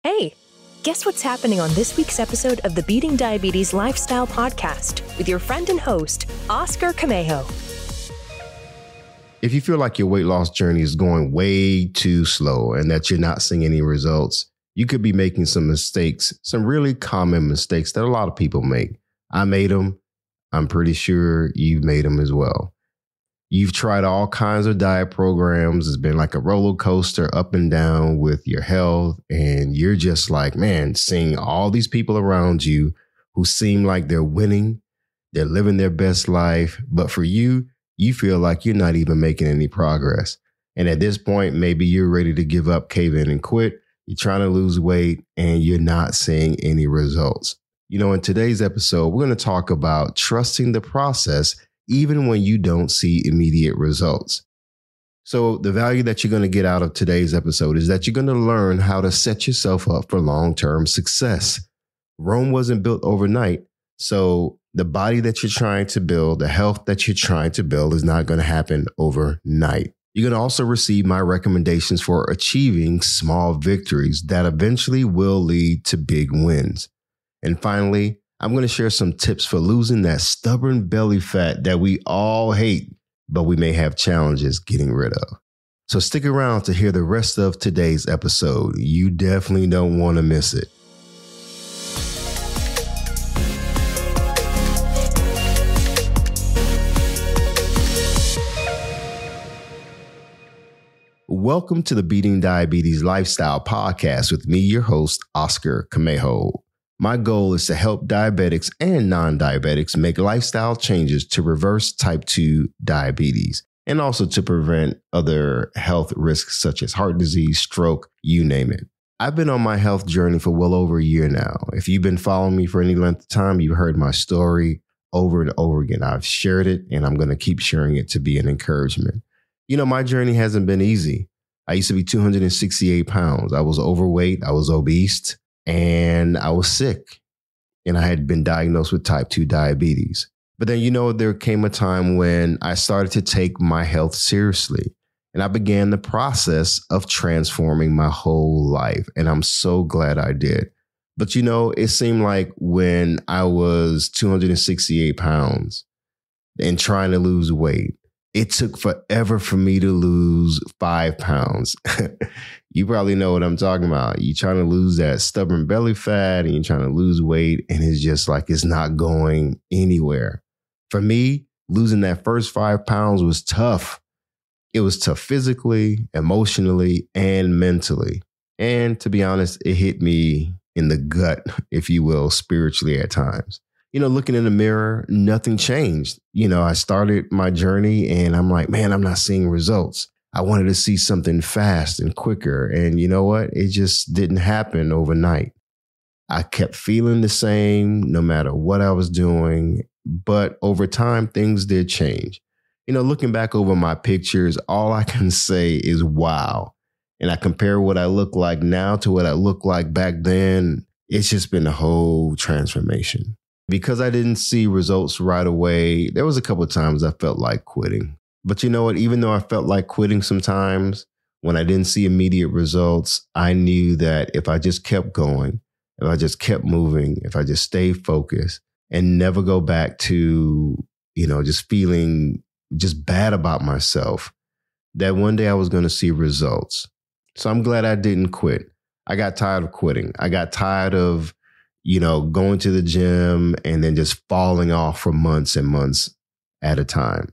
Hey, guess what's happening on this week's episode of the Beating Diabetes Lifestyle Podcast with your friend and host, Oscar Camejo. If you feel like your weight loss journey is going way too slow and that you're not seeing any results, you could be making some mistakes, some really common mistakes that a lot of people make. I made them. I'm pretty sure you've made them as well. You've tried all kinds of diet programs. It's been like a roller coaster up and down with your health. And you're just like, man, seeing all these people around you who seem like they're winning, they're living their best life. But for you, you feel like you're not even making any progress. And at this point, maybe you're ready to give up, cave in and quit. You're trying to lose weight and you're not seeing any results. You know, in today's episode, we're going to talk about trusting the process even when you don't see immediate results. So the value that you're going to get out of today's episode is that you're going to learn how to set yourself up for long-term success. Rome wasn't built overnight. So the body that you're trying to build, the health that you're trying to build is not going to happen overnight. You're going to also receive my recommendations for achieving small victories that eventually will lead to big wins. And finally, I'm going to share some tips for losing that stubborn belly fat that we all hate, but we may have challenges getting rid of. So stick around to hear the rest of today's episode. You definitely don't want to miss it. Welcome to the Beating Diabetes Lifestyle Podcast with me, your host, Oscar Camejo. My goal is to help diabetics and non-diabetics make lifestyle changes to reverse type 2 diabetes and also to prevent other health risks such as heart disease, stroke, you name it. I've been on my health journey for well over a year now. If you've been following me for any length of time, you've heard my story over and over again. I've shared it and I'm going to keep sharing it to be an encouragement. You know, my journey hasn't been easy. I used to be 268 pounds. I was overweight. I was obese. And I was sick and I had been diagnosed with type 2 diabetes. But then, you know, there came a time when I started to take my health seriously and I began the process of transforming my whole life. And I'm so glad I did. But, you know, it seemed like when I was 268 pounds and trying to lose weight, it took forever for me to lose 5 pounds. You probably know what I'm talking about. You're trying to lose that stubborn belly fat and you're trying to lose weight and it's just like it's not going anywhere. For me, losing that first 5 pounds was tough. It was tough physically, emotionally, and mentally. And to be honest, it hit me in the gut, if you will, spiritually at times. You know, looking in the mirror, nothing changed. You know, I started my journey and I'm like, man, I'm not seeing results. I wanted to see something fast and quicker. And you know what? It just didn't happen overnight. I kept feeling the same no matter what I was doing. But over time, things did change. You know, looking back over my pictures, all I can say is wow. And I compare what I look like now to what I looked like back then. It's just been a whole transformation. Because I didn't see results right away, there was a couple of times I felt like quitting. But you know what? Even though I felt like quitting sometimes, when I didn't see immediate results, I knew that if I just kept going, if I just kept moving, if I just stayed focused and never go back to, you know, just feeling just bad about myself, that one day I was going to see results. So I'm glad I didn't quit. I got tired of quitting. I got tired of, you know, going to the gym and then just falling off for months and months at a time.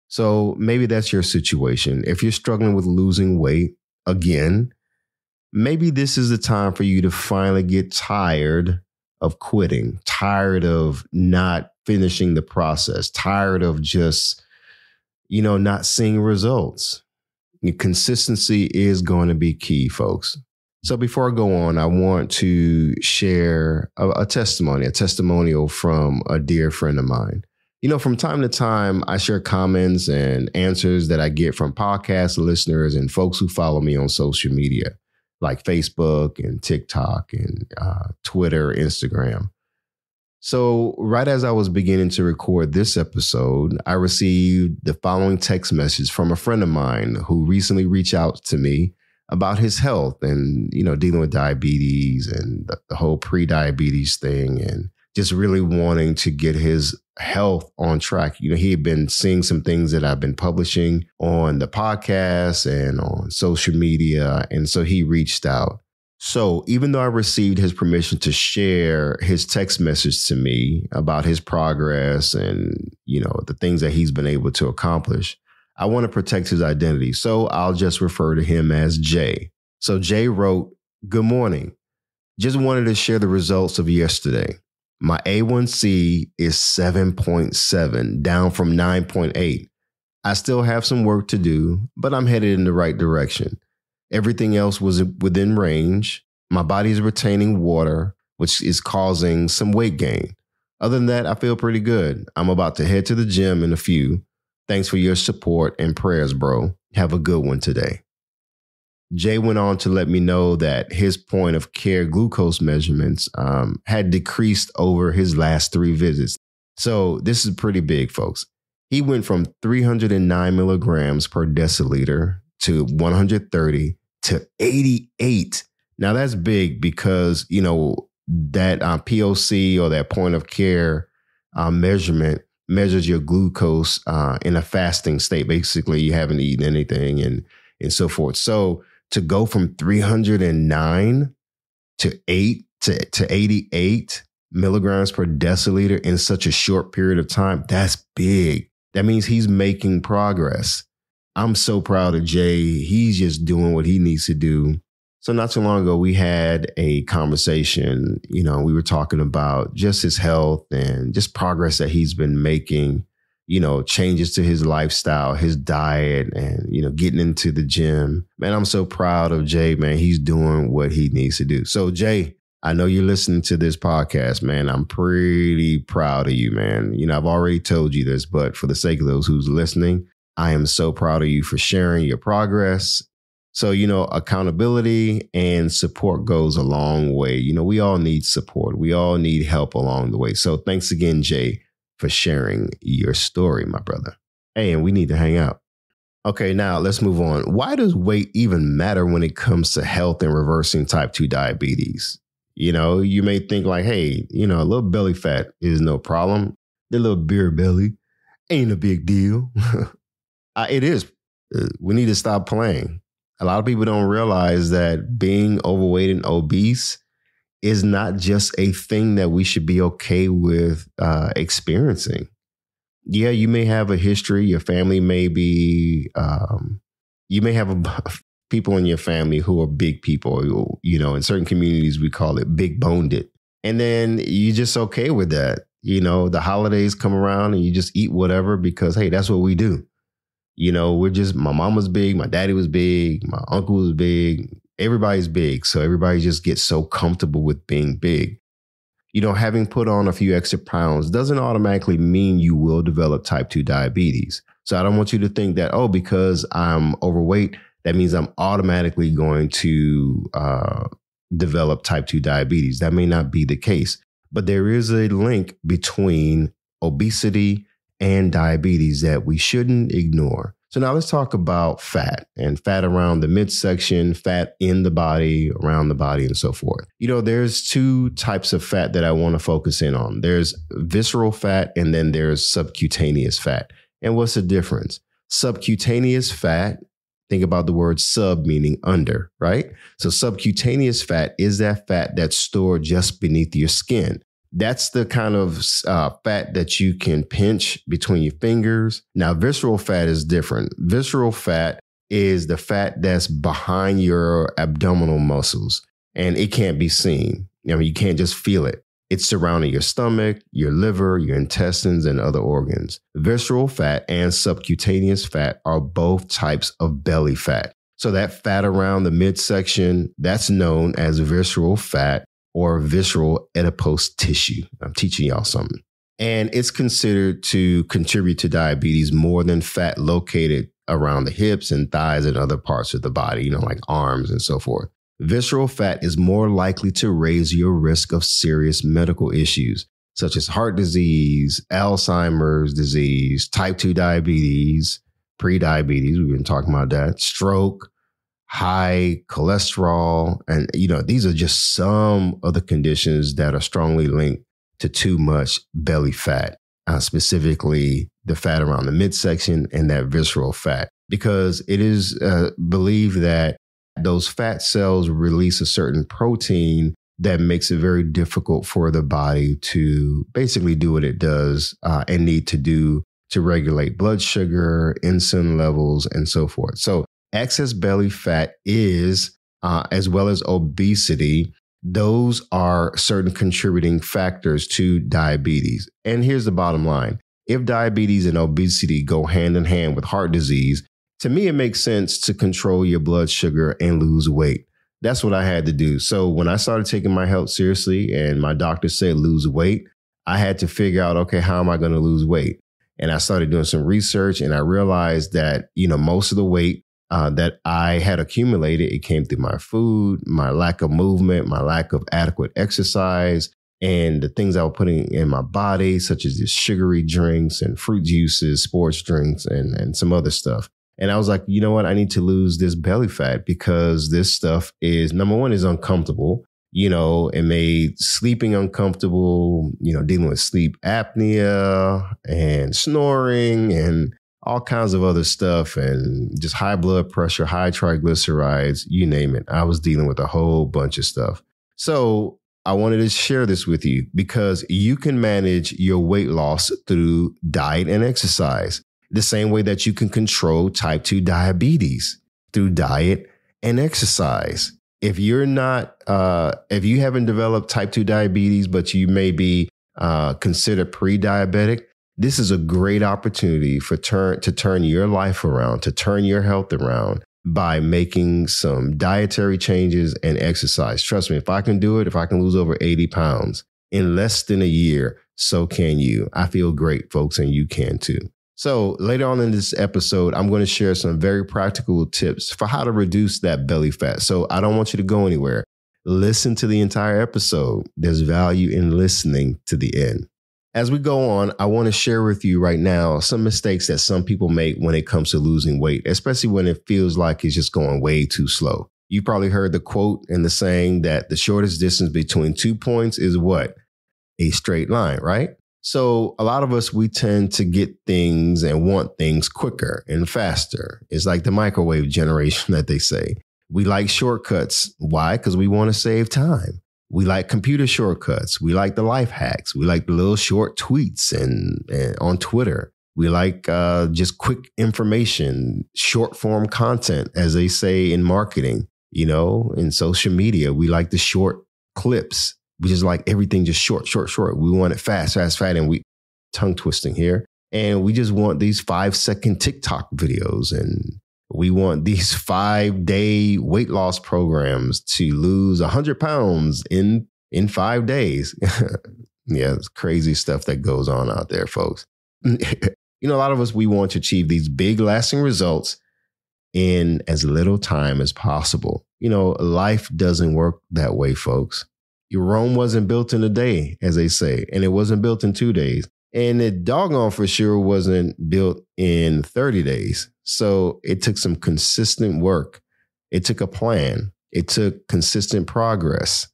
So maybe that's your situation. If you're struggling with losing weight again, maybe this is the time for you to finally get tired of quitting, tired of not finishing the process, tired of just, you know, not seeing results. Consistency is going to be key, folks. So before I go on, I want to share a testimonial from a dear friend of mine. You know, from time to time, I share comments and answers that I get from podcast listeners and folks who follow me on social media, like Facebook and TikTok and Twitter, Instagram. So right as I was beginning to record this episode, I received the following text message from a friend of mine who recently reached out to me about his health and, dealing with diabetes and the whole pre-diabetes thing and just really wanting to get his health on track. He had been seeing some things that I've been publishing on the podcast and on social media. And so he reached out. So even though I received his permission to share his text message to me about his progress and, the things that he's been able to accomplish, I want to protect his identity. So I'll just refer to him as Jay. So Jay wrote, "Good morning. Just wanted to share the results of yesterday. My A1C is 7.7, down from 9.8. I still have some work to do, but I'm headed in the right direction. Everything else was within range. My body is retaining water, which is causing some weight gain. Other than that, I feel pretty good. I'm about to head to the gym in a few. Thanks for your support and prayers, bro. Have a good one today." Jay went on to let me know that his point of care glucose measurements had decreased over his last 3 visits. So this is pretty big, folks. He went from 309 milligrams per deciliter to 130 to 88. Now that's big because, that POC or that point of care measurement measures your glucose in a fasting state. Basically, you haven't eaten anything and so forth. So to go from 309 to 88 milligrams per deciliter in such a short period of time, that's big. That means he's making progress. I'm so proud of Jay. He's just doing what he needs to do. So not too long ago, we had a conversation. We were talking about just his health and just progress that he's been making, changes to his lifestyle, his diet, and, getting into the gym. Man, I'm so proud of Jay, man. He's doing what he needs to do. So Jay, I know you're listening to this podcast, man. I'm pretty proud of you, man. I've already told you this, but for the sake of those who's listening, I am so proud of you for sharing your progress. So, accountability and support goes a long way. We all need support. We all need help along the way. So thanks again, Jay, for sharing your story, my brother. Hey, and we need to hang out. Okay, now let's move on. Why does weight even matter when it comes to health and reversing type 2 diabetes? You may think like, hey, a little belly fat is no problem. The little beer belly ain't a big deal. It is. We need to stop playing. A lot of people don't realize that being overweight and obese is not just a thing that we should be okay with experiencing. Yeah, you may have a history. Your family may be, you may have people in your family who are big people. In certain communities, we call it big boned it. And then you're just okay with that. The holidays come around and you just eat whatever because, hey, that's what we do. My mom was big, my daddy was big, my uncle was big, everybody's big. So everybody just gets so comfortable with being big. Having put on a few extra pounds doesn't automatically mean you will develop type 2 diabetes. So I don't want you to think that, because I'm overweight, that means I'm automatically going to develop type 2 diabetes. That may not be the case, but there is a link between obesity and diabetes that we shouldn't ignore. So now let's talk about fat and fat around the midsection, fat in the body, around the body, and so forth. There's 2 types of fat that I want to focus in on. There's visceral fat and then there's subcutaneous fat. And what's the difference? Subcutaneous fat, think about the word sub meaning under, right? So subcutaneous fat is that fat that's stored just beneath your skin. That's the kind of fat that you can pinch between your fingers. Now, visceral fat is different. Visceral fat is the fat that's behind your abdominal muscles, and it can't be seen. You can't just feel it. It's surrounding your stomach, your liver, your intestines, and other organs. Visceral fat and subcutaneous fat are both types of belly fat. So that fat around the midsection, that's known as visceral fat or visceral adipose tissue. I'm teaching y'all something. And it's considered to contribute to diabetes more than fat located around the hips and thighs and other parts of the body, like arms and so forth. Visceral fat is more likely to raise your risk of serious medical issues, such as heart disease, Alzheimer's disease, type 2 diabetes, pre-diabetes, we've been talking about that, stroke, high cholesterol. And, these are just some of the conditions that are strongly linked to too much belly fat, specifically the fat around the midsection and that visceral fat, because it is believed that those fat cells release a certain protein that makes it very difficult for the body to basically do what it does and need to do to regulate blood sugar, insulin levels, and so forth. So excess belly fat is, as well as obesity, those are certain contributing factors to diabetes. And here's the bottom line. If diabetes and obesity go hand in hand with heart disease, to me, it makes sense to control your blood sugar and lose weight. That's what I had to do. So when I started taking my health seriously and my doctor said lose weight, I had to figure out, okay, how am I going to lose weight? And I started doing some research and I realized that, most of the weight that I had accumulated, it came through my food, my lack of movement, my lack of adequate exercise, and the things I was putting in my body, such as the sugary drinks and fruit juices, sports drinks, and some other stuff. And I was like, you know what? I need to lose this belly fat because this stuff is, number one, is uncomfortable. It made sleeping uncomfortable, dealing with sleep apnea and snoring and all kinds of other stuff and just high blood pressure, high triglycerides, you name it. I was dealing with a whole bunch of stuff. So I wanted to share this with you because you can manage your weight loss through diet and exercise, the same way that you can control type 2 diabetes through diet and exercise. If you're not, if you haven't developed type 2 diabetes, but you may be considered pre-diabetic, this is a great opportunity to turn your life around, to turn your health around by making some dietary changes and exercise. Trust me, if I can do it, if I can lose over 80 pounds in less than a year, so can you. I feel great, folks, and you can too. So later on in this episode, I'm going to share some very practical tips for how to reduce that belly fat. So I don't want you to go anywhere. Listen to the entire episode. There's value in listening to the end. As we go on, I want to share with you right now some mistakes that some people make when it comes to losing weight, especially when it feels like it's just going way too slow. You probably heard the quote and the saying that the shortest distance between 2 points is what? A straight line, right? So a lot of us, we tend to get things and want things quicker and faster. It's like the microwave generation that they say. We like shortcuts. Why? Because we want to save time. We like computer shortcuts. We like the life hacks. We like the little short tweets and on Twitter. We like just quick information, short form content, as they say in marketing, in social media. We like the short clips. We just like everything just short. We want it fast, and we tongue twisting here. And we just want these 5-second TikTok videos, and we want these 5-day weight loss programs to lose 100 pounds in 5 days. Yeah, it's crazy stuff that goes on out there, folks. A lot of us, we want to achieve these big lasting results in as little time as possible. Life doesn't work that way, folks. Rome wasn't built in a day, as they say, and it wasn't built in 2 days. And it doggone for sure wasn't built in 30 days. So it took some consistent work. It took a plan. It took consistent progress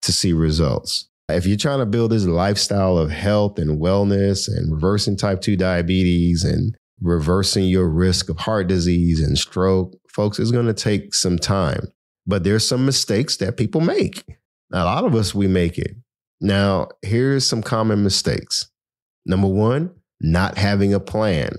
to see results. If you're trying to build this lifestyle of health and wellness and reversing type 2 diabetes and reversing your risk of heart disease and stroke, folks, it's going to take some time. But there's some mistakes that people make. Now, a lot of us, we make it. Now, here's some common mistakes. Number one, not having a plan.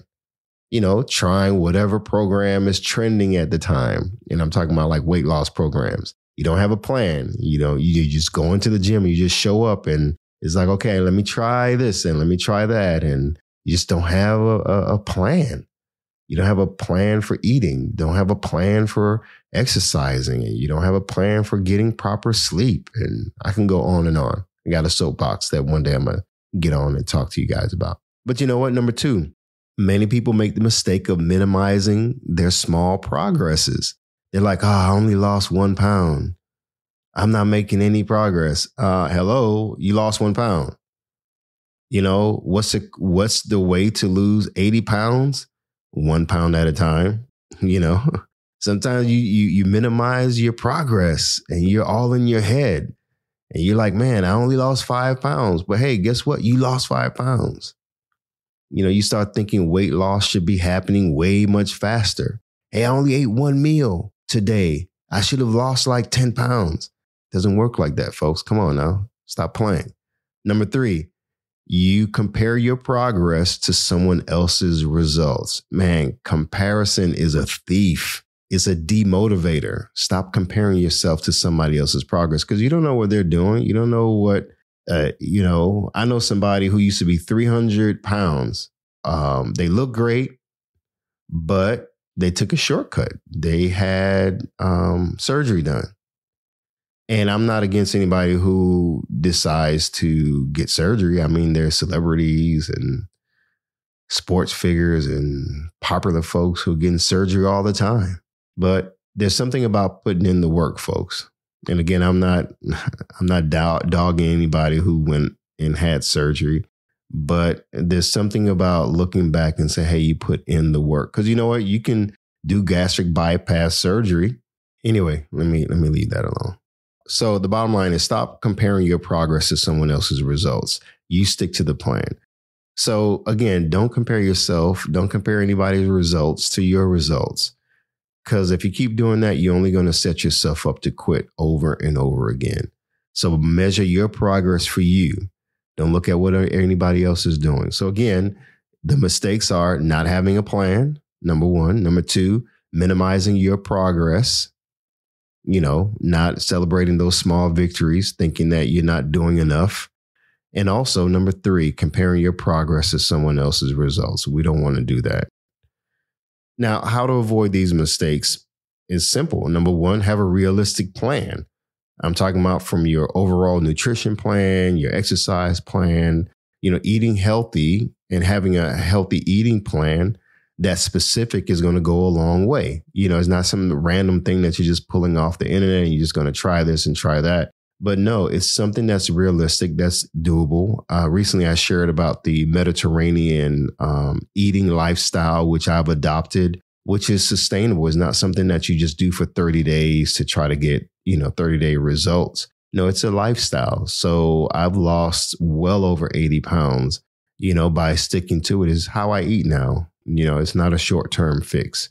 Trying whatever program is trending at the time. And I'm talking about like weight loss programs. You don't have a plan. You just go into the gym, you just show up and it's like, okay, let me try this and let me try that. And you just don't have a plan. You don't have a plan for eating. Don't have a plan for exercising. And you don't have a plan for getting proper sleep. And I can go on and on. I got a soapbox that one day I'm going to get on and talk to you guys about. But you know what? Number two, many people make the mistake of minimizing their small progresses. They're like, I only lost 1 pound. I'm not making any progress. Hello, you lost 1 pound. What's the way to lose 80 pounds? 1 pound at a time, Sometimes you minimize your progress and you're all in your head. And you're like, man, I only lost 5 pounds. But hey, guess what? You lost 5 pounds. You start thinking weight loss should be happening way much faster. Hey, I only ate 1 meal today. I should have lost like 10 pounds. Doesn't work like that, folks. Come on now. Stop playing. Number 3, you compare your progress to someone else's results. Man, comparison is a thief. It's a demotivator. Stop comparing yourself to somebody else's progress because you don't know what they're doing. You don't know what, I know somebody who used to be 300 pounds. They look great, but they took a shortcut. They had surgery done. And I'm not against anybody who decides to get surgery. I mean, there's celebrities and sports figures and popular folks who are getting surgery all the time. But there's something about putting in the work, folks. And again, I'm not dogging anybody who went and had surgery, but there's something about looking back and say, hey, you put in the work. Because you know what? You can do gastric bypass surgery. Anyway, let me leave that alone. So the bottom line is stop comparing your progress to someone else's results. You stick to the plan. So again, don't compare yourself. Don't compare anybody's results to your results. Because if you keep doing that, you're only going to set yourself up to quit over and over again. So measure your progress for you. Don't look at what anybody else is doing. So again, the mistakes are not having a plan, number 1. Number 2, minimizing your progress. Not celebrating those small victories, thinking that you're not doing enough. And also, number 3, comparing your progress to someone else's results. We don't want to do that. Now, how to avoid these mistakes is simple. Number 1, have a realistic plan. I'm talking about from your overall nutrition plan, your exercise plan, eating healthy and having a healthy eating plan that's specific is going to go a long way. It's not some random thing that you're just pulling off the internet and you're just going to try this and try that. But no, it's something that's realistic, that's doable. Recently, I shared about the Mediterranean eating lifestyle, which I've adopted, which is sustainable. It's not something that you just do for 30 days to try to get, 30-day results. No, it's a lifestyle. So I've lost well over 80 pounds, by sticking to it is how I eat now. It's not a short-term fix.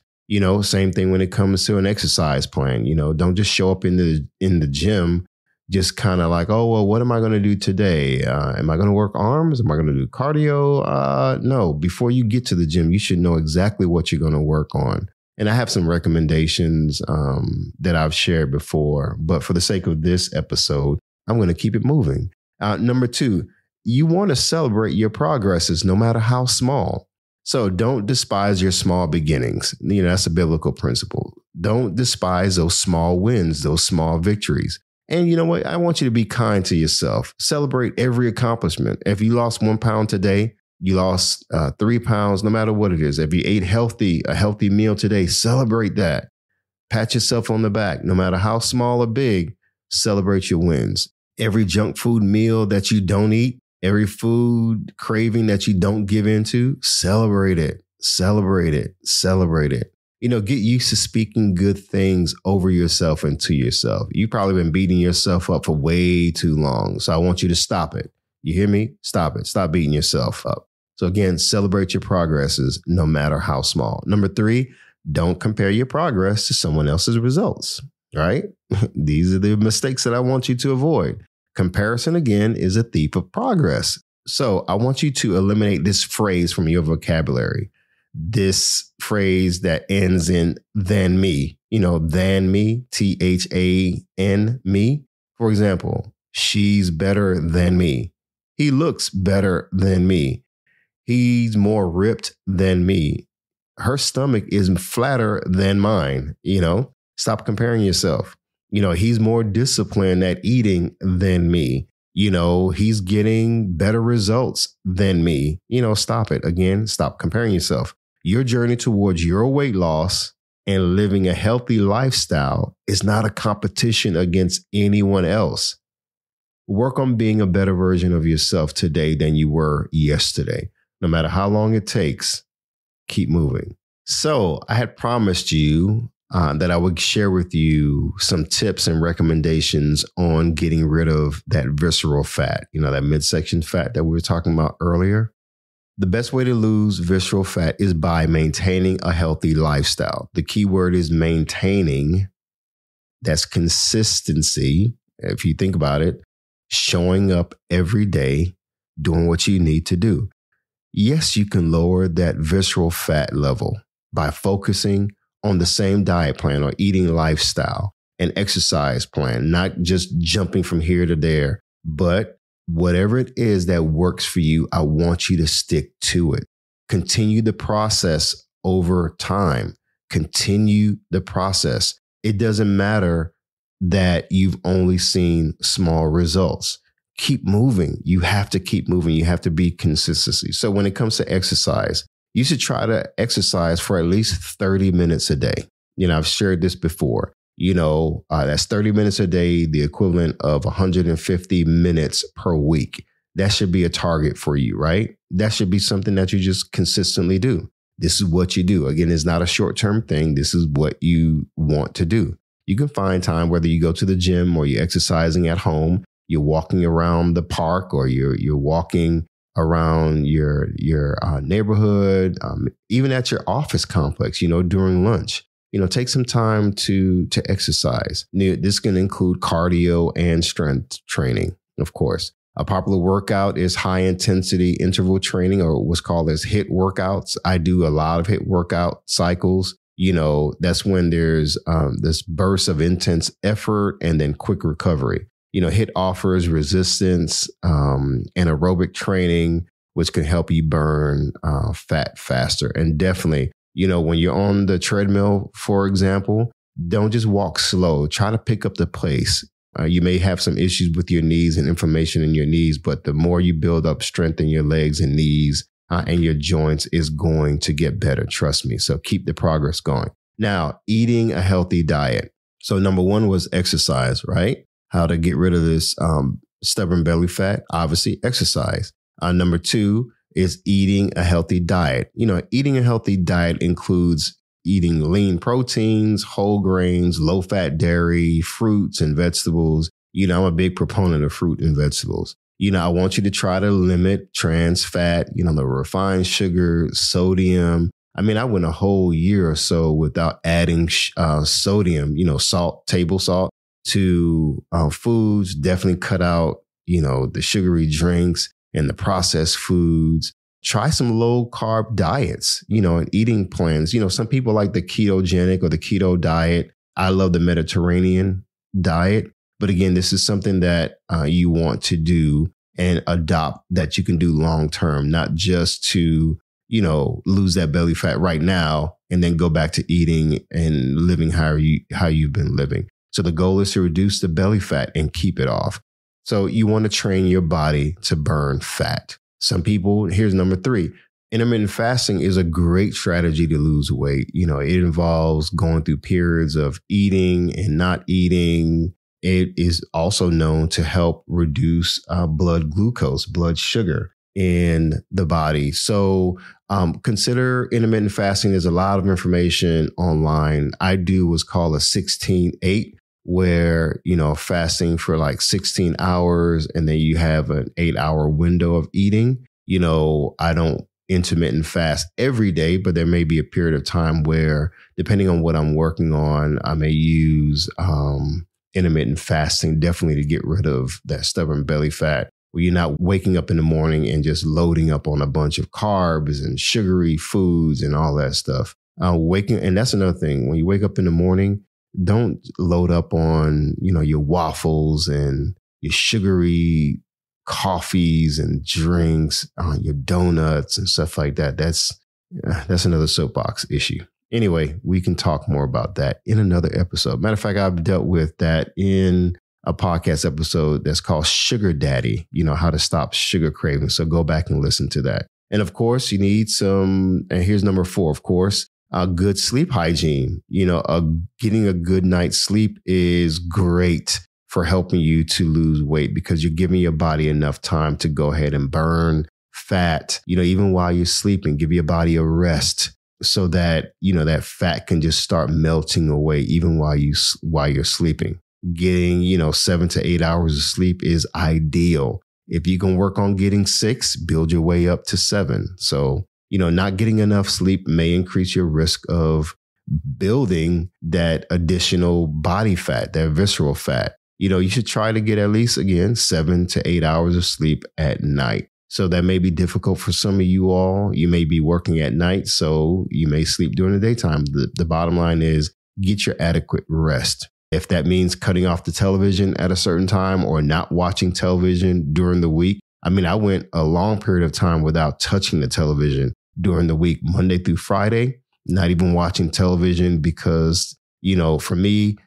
Same thing when it comes to an exercise plan. Don't just show up in the gym just kind of like, oh, well, what am I going to do today? Am I going to work arms? Am I going to do cardio? No, before you get to the gym, you should know exactly what you're going to work on. And I have some recommendations that I've shared before, but for the sake of this episode, I'm going to keep it moving. Number 2, you want to celebrate your progresses no matter how small. So don't despise your small beginnings. That's a biblical principle. Don't despise those small wins, those small victories. And you know what? I want you to be kind to yourself. Celebrate every accomplishment. If you lost 1 pound today, you lost 3 pounds, no matter what it is. If you ate a healthy meal today, celebrate that. Pat yourself on the back. No matter how small or big, celebrate your wins. Every junk food meal that you don't eat, every food craving that you don't give into, celebrate it. Celebrate it. Celebrate it. Get used to speaking good things over yourself and to yourself. You've probably been beating yourself up for way too long. So I want you to stop it. You hear me? Stop it. Stop beating yourself up. So again, celebrate your progresses no matter how small. Number 3, don't compare your progress to someone else's results, right? These are the mistakes that I want you to avoid. Comparison, again, is a thief of progress. So I want you to eliminate this phrase from your vocabulary. This phrase that ends in than me, than me, THAN me. For example, she's better than me. He looks better than me. He's more ripped than me. Her stomach is flatter than mine. Stop comparing yourself. He's more disciplined at eating than me. He's getting better results than me. Stop it. Again, stop comparing yourself. Your journey towards your weight loss and living a healthy lifestyle is not a competition against anyone else. Work on being a better version of yourself today than you were yesterday. No matter how long it takes, keep moving. So I had promised you that I would share with you some tips and recommendations on getting rid of that visceral fat, that midsection fat that we were talking about earlier. The best way to lose visceral fat is by maintaining a healthy lifestyle. The key word is maintaining. That's consistency. If you think about it, showing up every day, doing what you need to do. Yes, you can lower that visceral fat level by focusing on the same diet plan or eating lifestyle and exercise plan, not just jumping from here to there, but whatever it is that works for you, I want you to stick to it. Continue the process over time. Continue the process. It doesn't matter that you've only seen small results. Keep moving. You have to keep moving. You have to be consistency. So when it comes to exercise, you should try to exercise for at least 30 minutes a day. I've shared this before. That's 30 minutes a day, the equivalent of 150 minutes per week. That should be a target for you, right? That should be something that you just consistently do. This is what you do. Again, it's not a short-term thing. This is what you want to do. You can find time, whether you go to the gym or you're exercising at home, you're walking around the park, or you're walking around your neighborhood, even at your office complex, during lunch. Take some time to exercise. This can include cardio and strength training, of course. A popular workout is high intensity interval training, or what's called as HIIT workouts. I do a lot of HIIT workout cycles. That's when there's this burst of intense effort and then quick recovery. HIIT offers resistance and aerobic training, which can help you burn fat faster. And definitely, when you're on the treadmill, for example, don't just walk slow. Try to pick up the pace. You may have some issues with your knees and inflammation in your knees, but the more you build up strength in your legs and knees and your joints is going to get better. Trust me. So keep the progress going. Now, eating a healthy diet. So number one was exercise, right? How to get rid of this stubborn belly fat, obviously exercise. Number two is eating a healthy diet. Eating a healthy diet includes eating lean proteins, whole grains, low-fat dairy, fruits and vegetables. I'm a big proponent of fruit and vegetables. I want you to try to limit trans fat, the refined sugar, sodium. I went a whole year or so without adding sodium, salt, table salt to foods. Definitely cut out, the sugary drinks and the processed foods. Try some low carb diets, and eating plans. Some people like the ketogenic or the keto diet. I love the Mediterranean diet. But again, this is something that you want to do and adopt, that you can do long term, not just to, lose that belly fat right now and then go back to eating and living how you've been living. So the goal is to reduce the belly fat and keep it off. So you want to train your body to burn fat. Some people, here's number three. Intermittent fasting is a great strategy to lose weight. It involves going through periods of eating and not eating. It is also known to help reduce blood glucose, blood sugar in the body. So consider intermittent fasting. There's a lot of information online. I do what's called a 16-8, where, fasting for like 16 hours and then you have an 8-hour window of eating. I don't intermittent fast every day, but there may be a period of time where, depending on what I'm working on, I may use intermittent fasting definitely to get rid of that stubborn belly fat, where you're not waking up in the morning and just loading up on a bunch of carbs and sugary foods and all that stuff. And that's another thing. When you wake up in the morning, don't load up on, your waffles and your sugary coffees and drinks, your donuts and stuff like that. That's another soapbox issue. Anyway, we can talk more about that in another episode. Matter of fact, I've dealt with that in a podcast episode that's called Sugar Daddy, how to stop sugar cravings. So go back and listen to that. And of course, you need and here's number 4, of course, good sleep hygiene. Getting a good night's sleep is great for helping you to lose weight, because you're giving your body enough time to go ahead and burn fat, even while you're sleeping. Give your body a rest. so that, that fat can just start melting away even while you're sleeping. Getting, 7 to 8 hours of sleep is ideal. If you can work on getting 6, build your way up to 7. So, not getting enough sleep may increase your risk of building that additional body fat, that visceral fat. You should try to get at least, again, 7 to 8 hours of sleep at night. So that may be difficult for some of you all. You may be working at night, so you may sleep during the daytime. The bottom line is get your adequate rest. If that means cutting off the television at a certain time or not watching television during the week. I mean, I went a long period of time without touching the television during the week, Monday through Friday, not even watching television because, for me,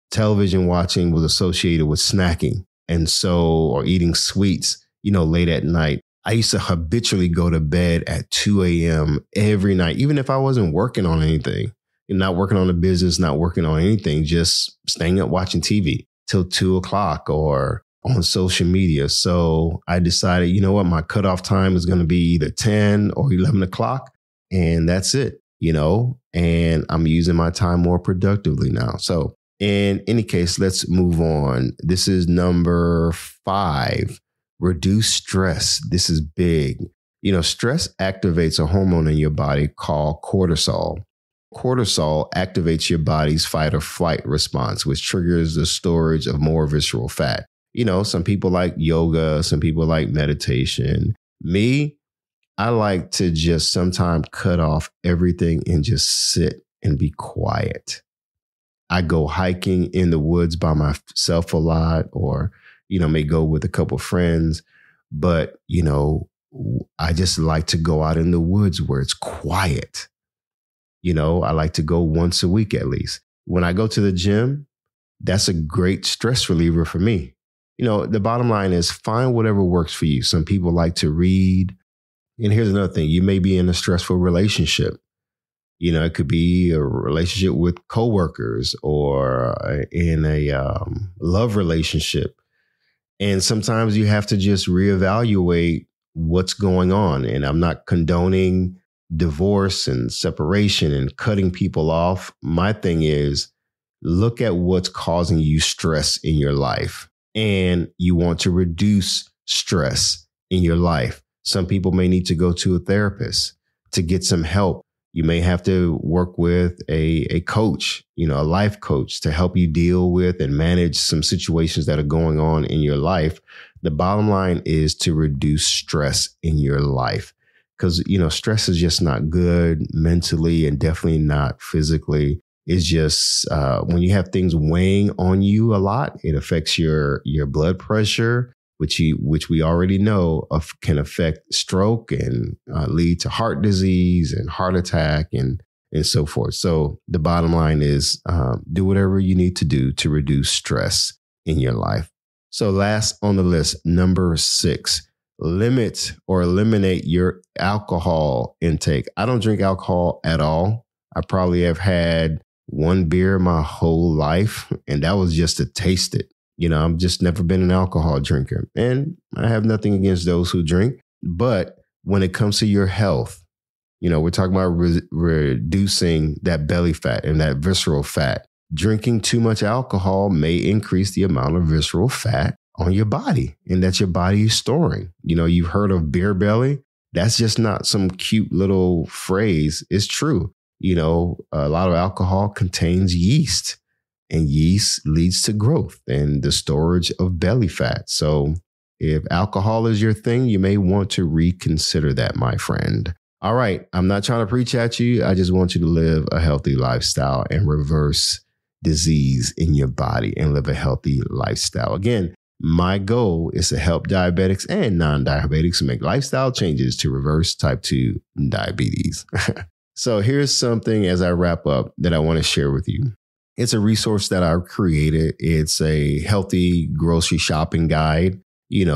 television watching was associated with snacking. And so, or eating sweets, late at night. I used to habitually go to bed at 2 a.m. every night, even if I wasn't working on anything, not working on a business, not working on anything, just staying up watching TV till 2 o'clock or on social media. So I decided, you know what, my cutoff time is going to be either 10 or 11 o'clock. And that's it, and I'm using my time more productively now. So in any case, let's move on. This is number 5. Reduce stress. This is big. Stress activates a hormone in your body called cortisol. Cortisol activates your body's fight or flight response, which triggers the storage of more visceral fat. Some people like yoga, some people like meditation. Me, I like to just sometimes cut off everything and just sit and be quiet. I go hiking in the woods by myself a lot, or may go with a couple of friends. But, I just like to go out in the woods where it's quiet. I like to go once a week at least. When I go to the gym, that's a great stress reliever for me. The bottom line is find whatever works for you. Some people like to read. And here's another thing. You may be in a stressful relationship. It could be a relationship with coworkers or in a love relationship. And sometimes you have to just reevaluate what's going on. And I'm not condoning divorce and separation and cutting people off. My thing is look at what's causing you stress in your life. And you want to reduce stress in your life. Some people may need to go to a therapist to get some help. You may have to work with a coach, a life coach to help you deal with and manage some situations that are going on in your life. The bottom line is to reduce stress in your life because, stress is just not good mentally and definitely not physically. It's just when you have things weighing on you a lot, it affects your blood pressure, which we already know can affect stroke and lead to heart disease and heart attack and so forth. So the bottom line is do whatever you need to do to reduce stress in your life. So last on the list, number 6, limit or eliminate your alcohol intake. I don't drink alcohol at all. I probably have had one beer my whole life, and that was just to taste it. I've just never been an alcohol drinker, and I have nothing against those who drink. But when it comes to your health, we're talking about reducing that belly fat and that visceral fat. Drinking too much alcohol may increase the amount of visceral fat on your body and that your body is storing. You've heard of beer belly. That's just not some cute little phrase. It's true. A lot of alcohol contains yeast. And yeast leads to growth and the storage of belly fat. So if alcohol is your thing, you may want to reconsider that, my friend. All right. I'm not trying to preach at you. I just want you to live a healthy lifestyle and reverse disease in your body and live a healthy lifestyle. Again, my goal is to help diabetics and non-diabetics make lifestyle changes to reverse type 2 diabetes. So here's something as I wrap up that I want to share with you. It's a resource that I've created. It's a healthy grocery shopping guide,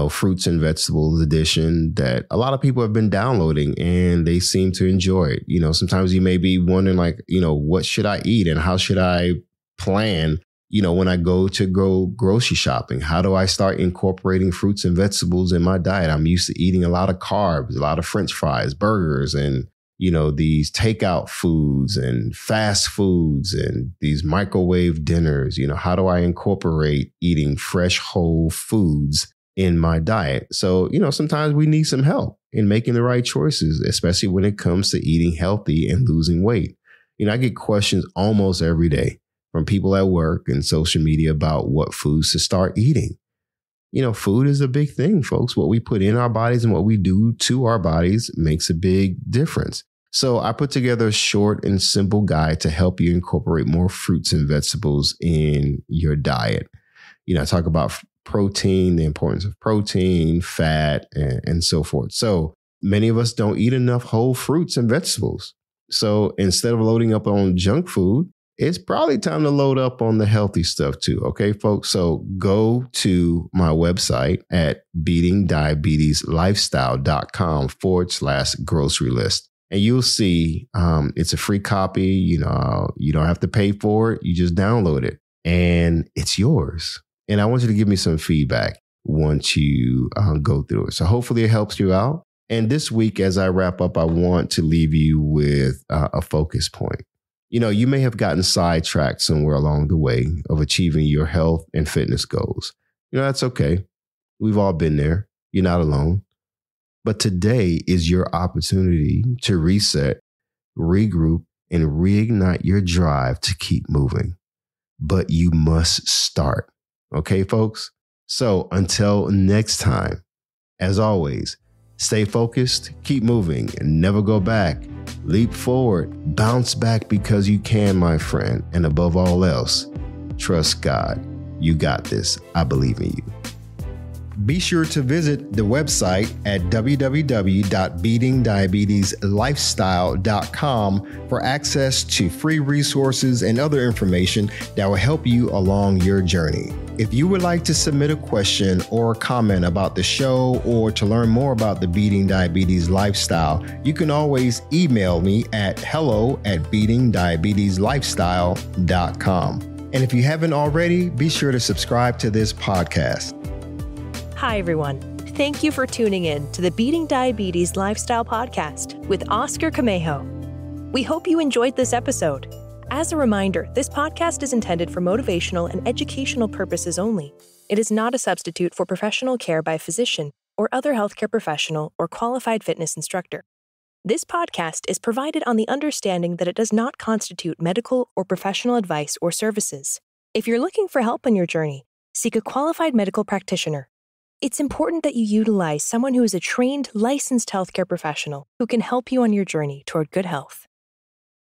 fruits and vegetables edition that a lot of people have been downloading and they seem to enjoy it. Sometimes you may be wondering what should I eat and how should I plan, when I go grocery shopping? How do I start incorporating fruits and vegetables in my diet? I'm used to eating a lot of carbs, a lot of French fries, burgers, and these takeout foods and fast foods and these microwave dinners. How do I incorporate eating fresh whole foods in my diet? So, sometimes we need some help in making the right choices, especially when it comes to eating healthy and losing weight. I get questions almost every day from people at work and social media about what foods to start eating. Food is a big thing, folks. What we put in our bodies and what we do to our bodies makes a big difference. So I put together a short and simple guide to help you incorporate more fruits and vegetables in your diet. I talk about protein, the importance of protein, fat, and so forth. So many of us don't eat enough whole fruits and vegetables. So instead of loading up on junk food, it's probably time to load up on the healthy stuff too. Okay, folks. So go to my website at beatingdiabetieslifestyle.com/grocery list. And you'll see it's a free copy. You don't have to pay for it. You just download it and it's yours. And I want you to give me some feedback once you go through it. So hopefully it helps you out. And this week, as I wrap up, I want to leave you with a focus point. You may have gotten sidetracked somewhere along the way of achieving your health and fitness goals. That's okay. We've all been there. You're not alone. But today is your opportunity to reset, regroup, and reignite your drive to keep moving. But you must start. Okay, folks? So until next time, as always, stay focused, keep moving, and never go back. Leap forward, bounce back because you can, my friend. And above all else, trust God. You got this. I believe in you. Be sure to visit the website at www.beatingdiabetieslifestyle.com for access to free resources and other information that will help you along your journey. If you would like to submit a question or a comment about the show or to learn more about the Beating Diabetes Lifestyle, you can always email me at hello@beatingdiabetieslifestyle.com. And if you haven't already, be sure to subscribe to this podcast. Hi, everyone. Thank you for tuning in to the Beating Diabetes Lifestyle Podcast with Oscar Camejo. We hope you enjoyed this episode. As a reminder, this podcast is intended for motivational and educational purposes only. It is not a substitute for professional care by a physician or other healthcare professional or qualified fitness instructor. This podcast is provided on the understanding that it does not constitute medical or professional advice or services. If you're looking for help on your journey, seek a qualified medical practitioner. It's important that you utilize someone who is a trained, licensed healthcare professional who can help you on your journey toward good health.